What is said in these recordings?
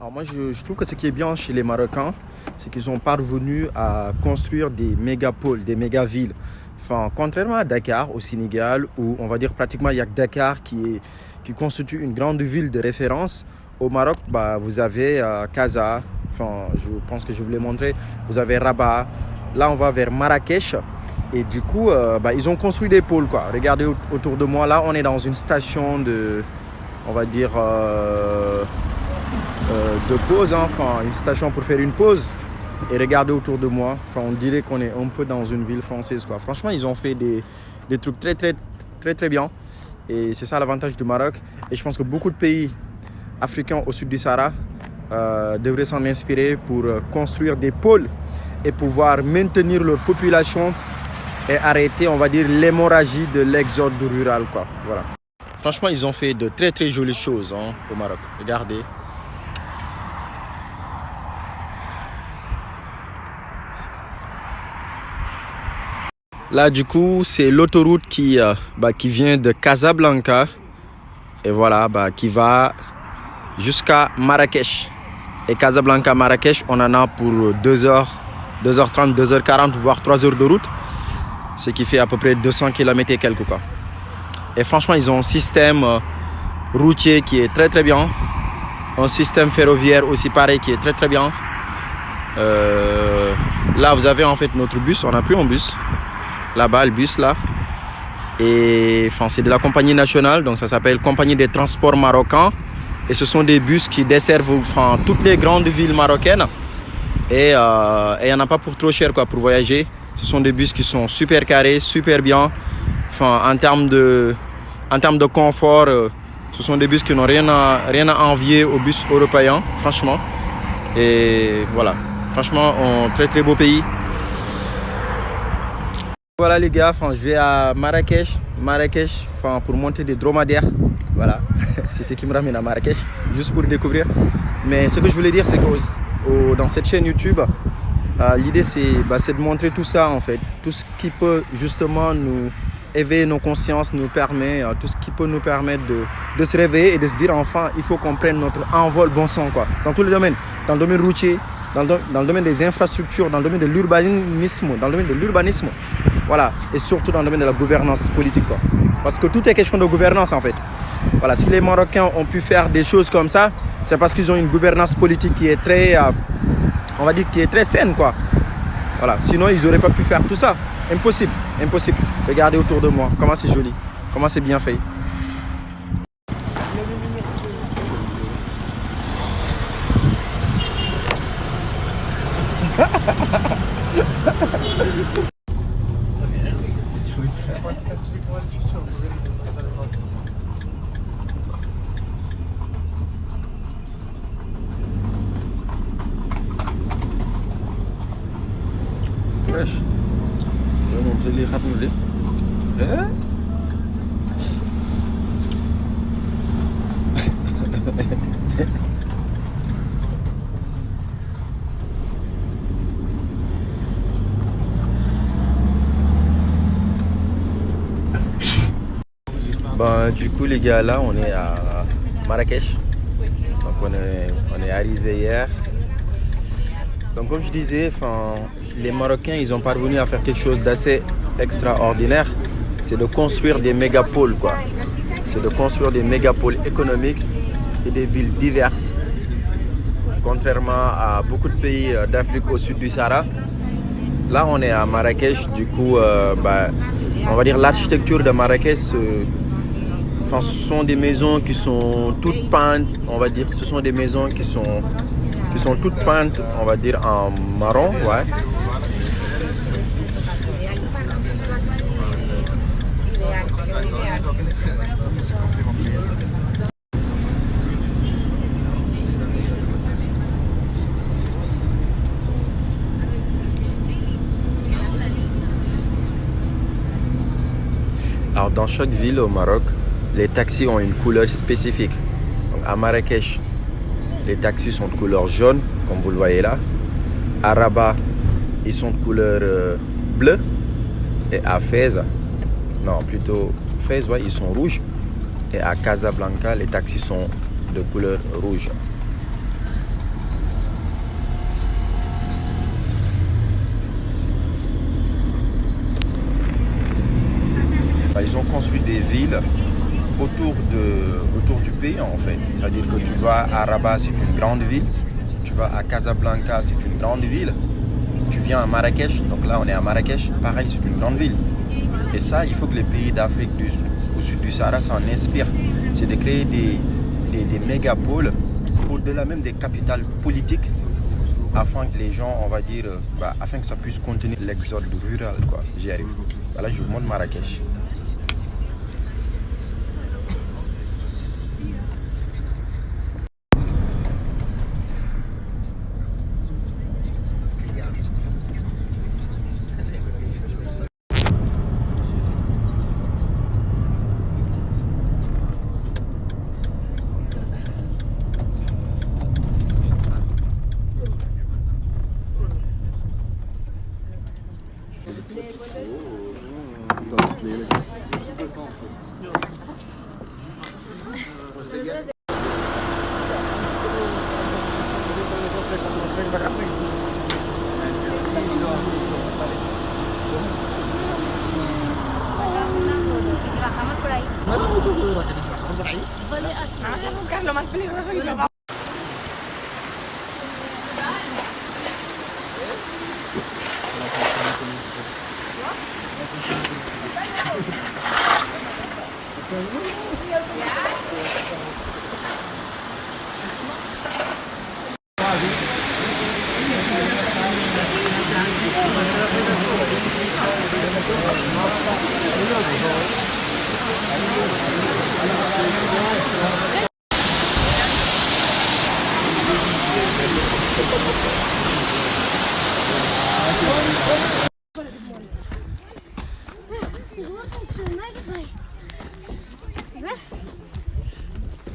Alors moi, je trouve que ce qui est bien chez les Marocains, c'est qu'ils sont parvenus à construire des mégapoles, des méga-villes. Enfin, contrairement à Dakar, au Sénégal, où on va dire pratiquement il n'y a que Dakar qui constitue une grande ville de référence. Au Maroc, vous avez Casa, enfin, je pense que je vous l'ai montré, vous avez Rabat. Là, on va vers Marrakech. Et du coup, ils ont construit des pôles, quoi. Regardez autour de moi, là, on est dans une station de, on va dire, de pause, hein. Enfin, une station pour faire une pause. Et regardez autour de moi, enfin, on dirait qu'on est un peu dans une ville française, quoi. Franchement, ils ont fait des trucs très bien. Et c'est ça l'avantage du Maroc. Et je pense que beaucoup de pays africains au sud du Sahara devraient s'en inspirer pour construire des pôles et pouvoir maintenir leur population et arrêter, on va dire, l'hémorragie de l'exode rural, quoi. Voilà. Franchement, ils ont fait de très jolies choses, hein, au Maroc. Regardez. Là, du coup, c'est l'autoroute qui vient de Casablanca et voilà, qui va jusqu'à Marrakech. Et Casablanca, Marrakech, on en a pour 2h, 2h30, 2h40, voire 3h de route. Ce qui fait à peu près 200 km et quelques, quoi. Et franchement, ils ont un système routier qui est très bien. Un système ferroviaire aussi pareil qui est très bien. Là, vous avez en fait notre bus. On n'a plus un bus. Là-bas, le bus, là. Et enfin, c'est de la compagnie nationale. Donc, ça s'appelle Compagnie des Transports Marocains. Et ce sont des bus qui desservent toutes les grandes villes marocaines. Et il n'y en a pas pour trop cher, quoi, pour voyager. Ce sont des bus qui sont super carrés, super bien. Enfin, en termes de confort, ce sont des bus qui n'ont rien à envier aux bus européens, franchement. Et voilà, franchement, un très beau pays. Voilà les gars, je vais à Marrakech, pour monter des dromadaires. Voilà, c'est ce qui me ramène à Marrakech, juste pour découvrir. Mais ce que je voulais dire, c'est que dans cette chaîne YouTube, l'idée c'est de montrer tout ça en fait. Tout ce qui peut justement nous éveiller nos consciences, tout ce qui peut nous permettre de se réveiller et de se dire enfin, il faut qu'on prenne notre envol bon sang, quoi. Dans tous les domaines, dans le domaine routier, dans le domaine des infrastructures, dans le domaine de l'urbanisme, voilà, et surtout dans le domaine de la gouvernance politique, quoi. Parce que tout est question de gouvernance en fait. Voilà, si les Marocains ont pu faire des choses comme ça, c'est parce qu'ils ont une gouvernance politique qui est très, on va dire, qui est très saine, quoi. Voilà, sinon ils n'auraient pas pu faire tout ça. Impossible. Regardez autour de moi, comment c'est joli, comment c'est bien fait. Wesh. moom sa lii xam nga de. Du coup les gars, là on est à Marrakech. Donc on est arrivé hier. Donc comme je disais, les Marocains ils ont parvenu à faire quelque chose d'assez extraordinaire. C'est de construire des mégapoles, quoi. C'est de construire des mégapoles économiques et des villes diverses. Contrairement à beaucoup de pays d'Afrique au sud du Sahara. Là on est à Marrakech, du coup on va dire l'architecture de Marrakech, ce sont des maisons qui sont toutes peintes, on va dire, ce sont des maisons qui sont toutes peintes, on va dire, en marron, ouais. Alors dans chaque ville au Maroc, les taxis ont une couleur spécifique. Donc à Marrakech, les taxis sont de couleur jaune, comme vous le voyez là. À Rabat, ils sont de couleur bleue. Et à Fès, Fès, ouais, ils sont rouges. Et à Casablanca, les taxis sont de couleur rouge. ils ont construit des villes autour du pays en fait. C'est-à-dire que tu vas à Rabat, c'est une grande ville. Tu vas à Casablanca, c'est une grande ville. Tu viens à Marrakech, donc là on est à Marrakech, pareil, c'est une grande ville. Et ça, il faut que les pays d'Afrique au sud du Sahara s'en inspirent. C'est de créer des mégapoles, au-delà même des capitales politiques, afin que les gens, on va dire, afin que ça puisse contenir l'exode rural, quoi. J'y arrive. Voilà, je vous montre Marrakech.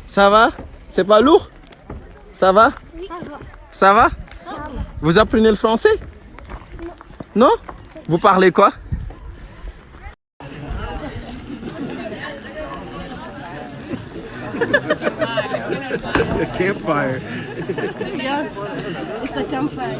Ça va? C'est pas lourd? Ça va? Oui. Ça va? Vous apprenez le français? Non? Vous parlez quoi? Campfire. Yes, it's a campfire.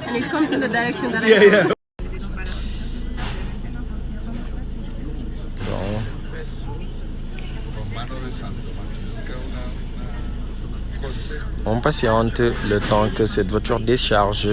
And it comes in the direction that I go. On patiente le temps que cette voiture décharge.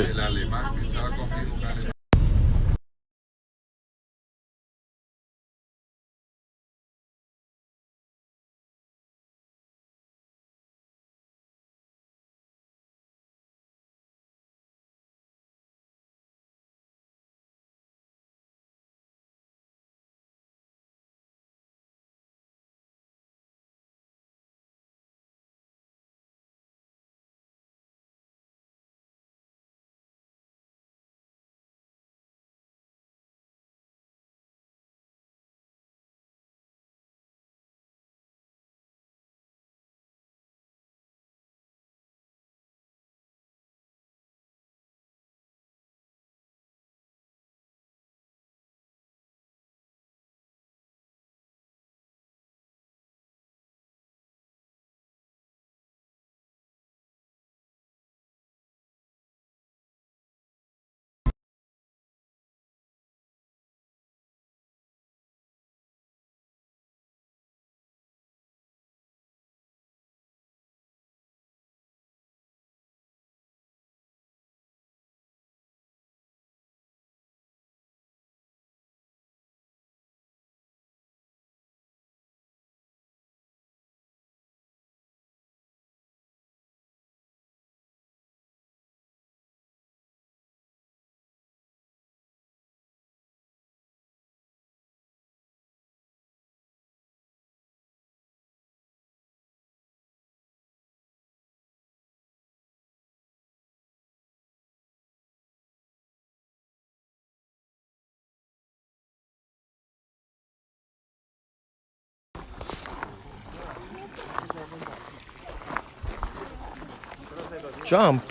Jump.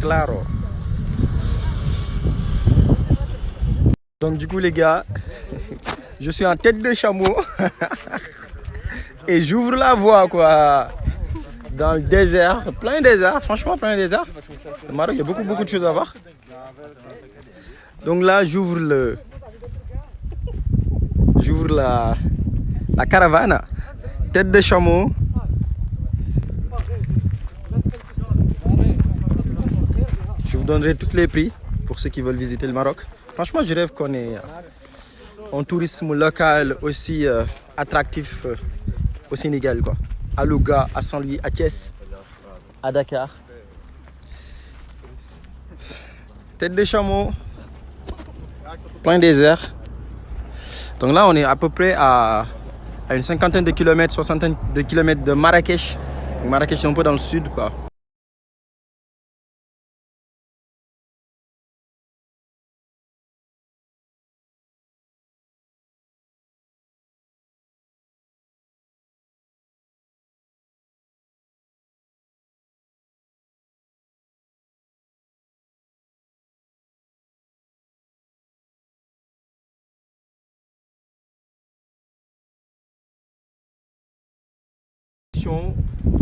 claro. Donc du coup les gars, je suis en tête de chameau et j'ouvre la voie quoi. Dans le désert, plein désert, franchement plein désert. Le Maroc, il y a beaucoup de choses à voir. Donc là, j'ouvre la caravane, tête de chameau. Je vous donnerai tous les prix pour ceux qui veulent visiter le Maroc. Franchement, je rêve qu'on ait un tourisme local aussi attractif au Sénégal, quoi. À Louga, à Saint-Louis, à Thiès, à Dakar. Tête de chameau, plein désert. Donc là, on est à peu près à une cinquantaine de kilomètres, soixantaine de kilomètres de Marrakech. Marrakech est un peu dans le sud, quoi.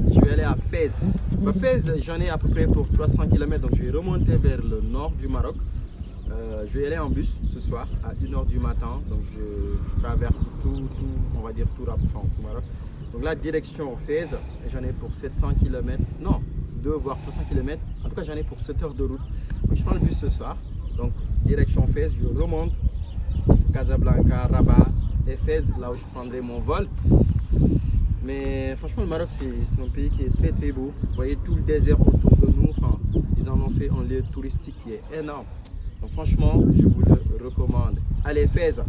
Je vais aller à Fès. À Fès, j'en ai à peu près pour 300 km, donc je vais remonter vers le nord du Maroc. Je vais aller en bus ce soir à 1h du matin, donc je traverse tout Maroc. Donc là, direction Fès, j'en ai pour 700 km, non, 2 voire 300 km, en tout cas j'en ai pour 7 heures de route. Donc je prends le bus ce soir, donc direction Fès, je remonte Casablanca, Rabat et Fès, là où je prendrai mon vol. Mais franchement, le Maroc, c'est un pays qui est très beau. Vous voyez tout le désert autour de nous. Enfin, ils en ont fait un lieu touristique qui est énorme. Donc franchement, je vous le recommande. Allez, Fès.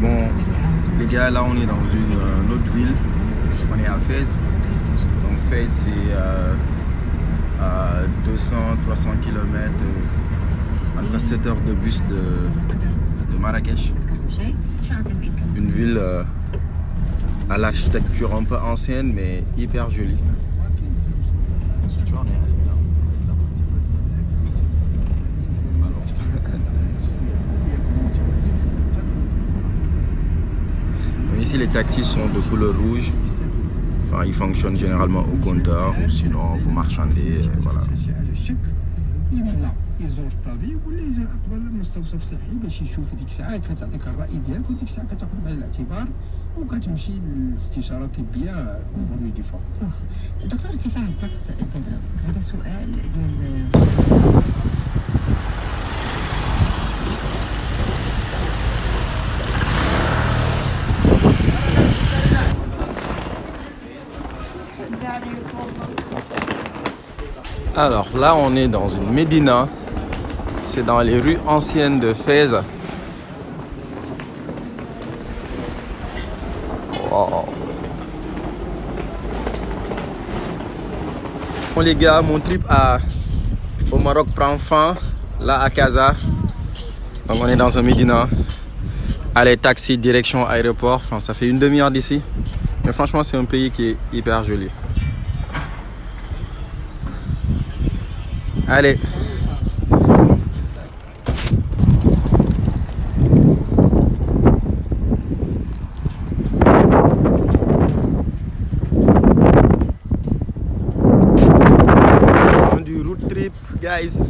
Bon, les gars, là on est dans une autre ville. On est à Fès. Donc Fès, c'est à 200-300 km, en tout cas 7 heures de bus de Marrakech. Une ville à l'architecture un peu ancienne mais hyper jolie. Ici, les taxis sont de couleur rouge. Enfin, ils fonctionnent généralement au compteur ou sinon vous marchandez, voilà. يزور الطبيب ولا يزور اقبل المستوصف الصحي باش يشوف ديك الساعه كتعطيك الراي ديالك وديك الساعه كتاخذ بعين الاعتبار وكتمشي للاستشاره الطبيه كونفورمي دي فور. دكتور ارتفاع الضغط هذا سؤال ديال Alors là, on est dans une médina. C'est dans les rues anciennes de Fès. Wow. Bon les gars, mon trip au Maroc prend fin. Là à Casa. Donc on est dans un médina. Allez, taxi, direction aéroport. Enfin, ça fait une demi-heure d'ici. Mais franchement, c'est un pays qui est hyper joli. Allez. Du road trip, guys.